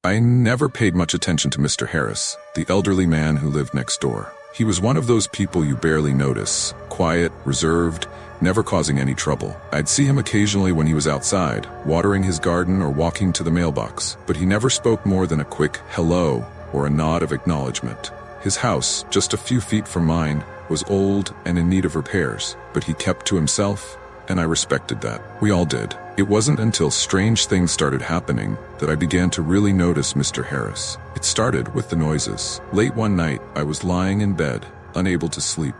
I never paid much attention to Mr. Harris, the elderly man who lived next door. He was one of those people you barely notice, quiet, reserved, never causing any trouble. I'd see him occasionally when he was outside, watering his garden or walking to the mailbox, but he never spoke more than a quick hello or a nod of acknowledgement. His house, just a few feet from mine, was old and in need of repairs, but he kept to himself, and I respected that. We all did. It wasn't until strange things started happening that I began to really notice Mr. Harris. It started with the noises. Late one night, I was lying in bed, unable to sleep.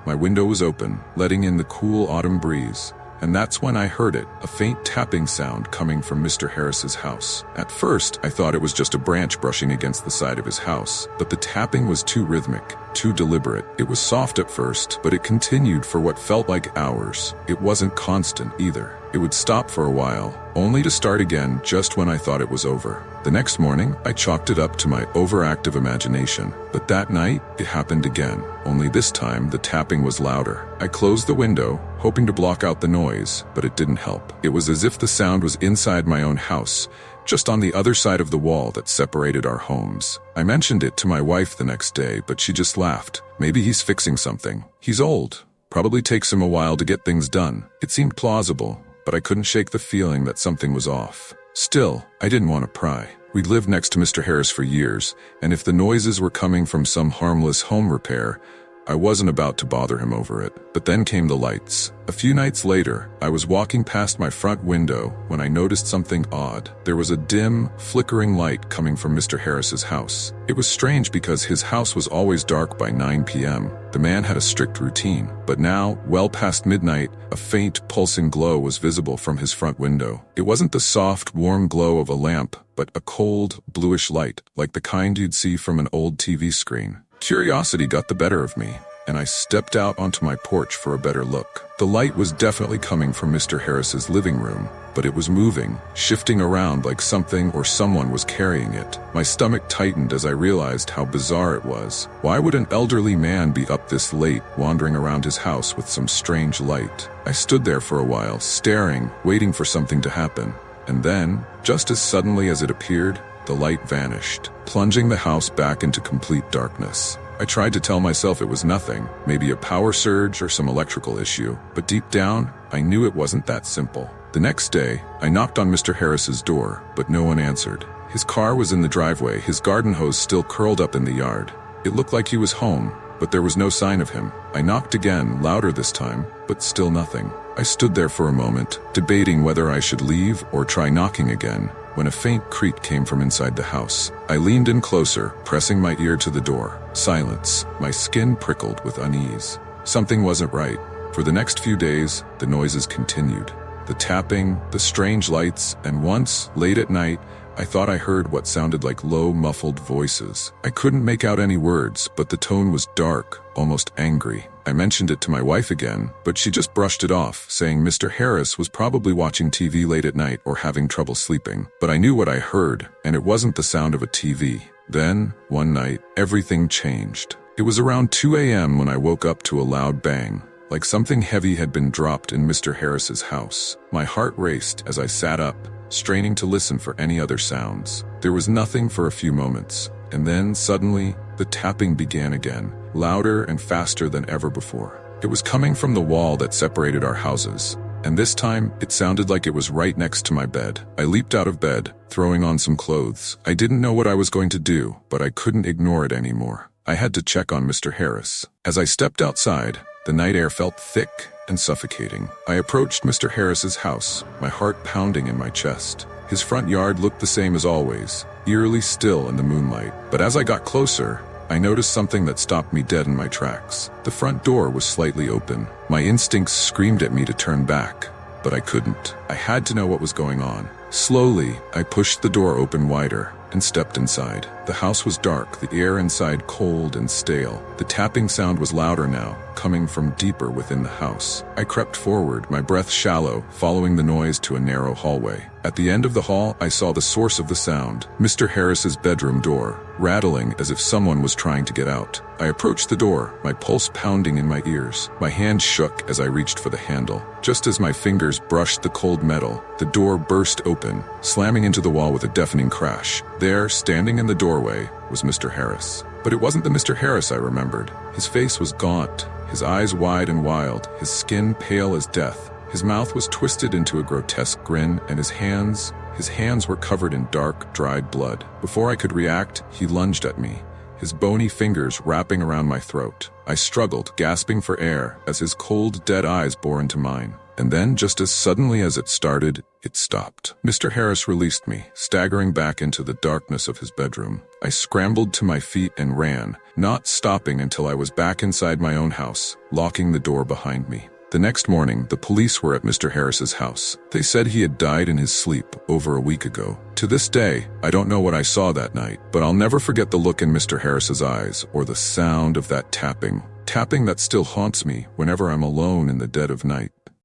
My window was open, letting in the cool autumn breeze, and that's when I heard it, a faint tapping sound coming from Mr. Harris's house. At first, I thought it was just a branch brushing against the side of his house, but the tapping was too rhythmic, too deliberate. It was soft at first, but it continued for what felt like hours. It wasn't constant either. It would stop for a while, only to start again just when I thought it was over. The next morning, I chalked it up to my overactive imagination, but that night, it happened again. Only this time, the tapping was louder. I closed the window, hoping to block out the noise, but it didn't help. It was as if the sound was inside my own house, just on the other side of the wall that separated our homes. I mentioned it to my wife the next day, but she just laughed. Maybe he's fixing something. He's old. Probably takes him a while to get things done. It seemed plausible, but I couldn't shake the feeling that something was off. Still, I didn't want to pry. We'd lived next to Mr. Harris for years, and if the noises were coming from some harmless home repair, I wasn't about to bother him over it. But then came the lights. A few nights later, I was walking past my front window when I noticed something odd. There was a dim, flickering light coming from Mr. Harris's house. It was strange because his house was always dark by 9 p.m. The man had a strict routine, but now, well past midnight, a faint, pulsing glow was visible from his front window. It wasn't the soft, warm glow of a lamp, but a cold, bluish light, like the kind you'd see from an old TV screen. Curiosity got the better of me, and I stepped out onto my porch for a better look. The light was definitely coming from Mr. Harris's living room, but it was moving, shifting around like something or someone was carrying it. My stomach tightened as I realized how bizarre it was. Why would an elderly man be up this late, wandering around his house with some strange light? I stood there for a while, staring, waiting for something to happen. And then, just as suddenly as it appeared, the light vanished, plunging the house back into complete darkness. I tried to tell myself it was nothing, maybe a power surge or some electrical issue, but deep down, I knew it wasn't that simple. The next day, I knocked on Mr. Harris's door, but no one answered. His car was in the driveway, his garden hose still curled up in the yard. It looked like he was home, but there was no sign of him. I knocked again, louder this time, but still nothing. I stood there for a moment, debating whether I should leave or try knocking again, when a faint creak came from inside the house. I leaned in closer, pressing my ear to the door. Silence. My skin prickled with unease. Something wasn't right. For the next few days, the noises continued. The tapping, the strange lights, and once, late at night, I thought I heard what sounded like low, muffled voices. I couldn't make out any words, but the tone was dark, almost angry. I mentioned it to my wife again, but she just brushed it off, saying Mr. Harris was probably watching TV late at night or having trouble sleeping. But I knew what I heard, and it wasn't the sound of a TV. Then, one night, everything changed. It was around 2 a.m. when I woke up to a loud bang, like something heavy had been dropped in Mr. Harris's house. My heart raced as I sat up, straining to listen for any other sounds. There was nothing for a few moments, and then, suddenly, the tapping began again, louder and faster than ever before. It was coming from the wall that separated our houses, and this time, it sounded like it was right next to my bed. I leaped out of bed, throwing on some clothes. I didn't know what I was going to do, but I couldn't ignore it anymore. I had to check on Mr. Harris. As I stepped outside, the night air felt thick and suffocating. I approached Mr. Harris's house, my heart pounding in my chest. His front yard looked the same as always, eerily still in the moonlight. But as I got closer, I noticed something that stopped me dead in my tracks. The front door was slightly open. My instincts screamed at me to turn back, but I couldn't. I had to know what was going on. Slowly, I pushed the door open wider and stepped inside. The house was dark, the air inside cold and stale. The tapping sound was louder now, coming from deeper within the house. I crept forward, my breath shallow, following the noise to a narrow hallway. At the end of the hall, I saw the source of the sound, Mr. Harris's bedroom door, rattling as if someone was trying to get out. I approached the door, my pulse pounding in my ears. My hand shook as I reached for the handle. Just as my fingers brushed the cold cold metal, the door burst open, slamming into the wall with a deafening crash. There, standing in the doorway, was Mr. Harris. But it wasn't the Mr. Harris I remembered. His face was gaunt, his eyes wide and wild, his skin pale as death. His mouth was twisted into a grotesque grin, and his hands were covered in dark, dried blood. Before I could react, he lunged at me, his bony fingers wrapping around my throat. I struggled, gasping for air, as his cold, dead eyes bore into mine. And then, just as suddenly as it started, it stopped. Mr. Harris released me, staggering back into the darkness of his bedroom. I scrambled to my feet and ran, not stopping until I was back inside my own house, locking the door behind me. The next morning, the police were at Mr. Harris's house. They said he had died in his sleep over a week ago. To this day, I don't know what I saw that night, but I'll never forget the look in Mr. Harris's eyes or the sound of that tapping that still haunts me whenever I'm alone in the dead of night.